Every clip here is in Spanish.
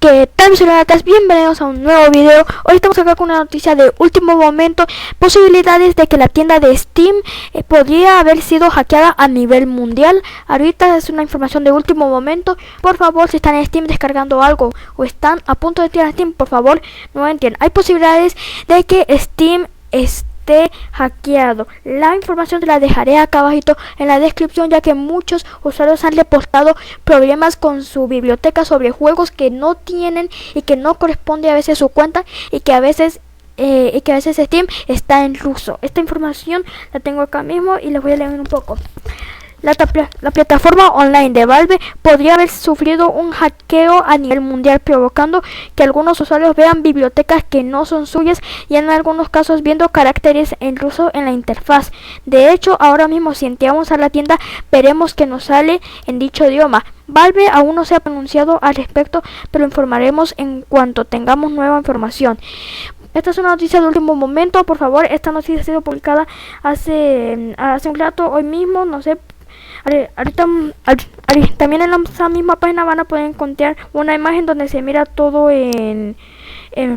¿Qué tal, mis señoritas? Bienvenidos a un nuevo video. Hoy estamos acá con una noticia de último momento. Posibilidades de que la tienda de Steam podría haber sido hackeada a nivel mundial. Ahorita es una información de último momento. Por favor, si están en Steam descargando algo o están a punto de tirar Steam, por favor, no entiendan. Hay posibilidades de que Steam esté hackeado. La información te la dejaré acá abajito en la descripción, ya que muchos usuarios han reportado problemas con su biblioteca sobre juegos que no tienen y que no corresponde a veces a su cuenta y que a veces Steam está en ruso. Esta información la tengo acá mismo y les voy a leer un poco. La plataforma online de Valve podría haber sufrido un hackeo a nivel mundial, provocando que algunos usuarios vean bibliotecas que no son suyas y en algunos casos viendo caracteres en ruso en la interfaz. De hecho, ahora mismo si entramos a la tienda veremos que nos sale en dicho idioma. Valve aún no se ha pronunciado al respecto, pero informaremos en cuanto tengamos nueva información. Esta es una noticia de último momento. Por favor, esta noticia ha sido publicada hace un rato, hoy mismo, no sé. También en esa misma página van a poder encontrar una imagen donde se mira todo en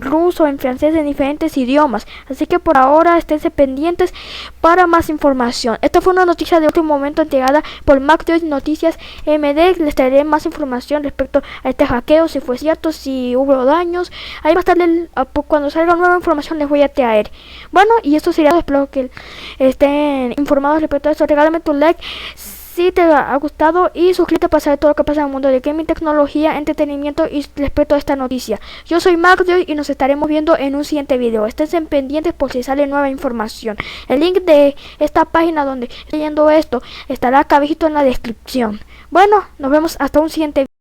ruso, en francés, en diferentes idiomas. Así que por ahora esténse pendientes para más información. Esta fue una noticia de último momento entregada por MacJoy Noticias MD. Les traeré más información respecto a este hackeo, si fue cierto, si hubo daños. Ahí va a estar cuando salga nueva información les voy a traer. Bueno, y esto sería todo. Espero que estén informados respecto a esto. Regálame tu like si te ha gustado y suscríbete para saber todo lo que pasa en el mundo de gaming, tecnología, entretenimiento y respecto a esta noticia. Yo soy MacJoy y nos estaremos viendo en un siguiente video. Estén pendientes por si sale nueva información. El link de esta página donde estoy leyendo esto estará acá abajito en la descripción. Bueno, nos vemos hasta un siguiente video.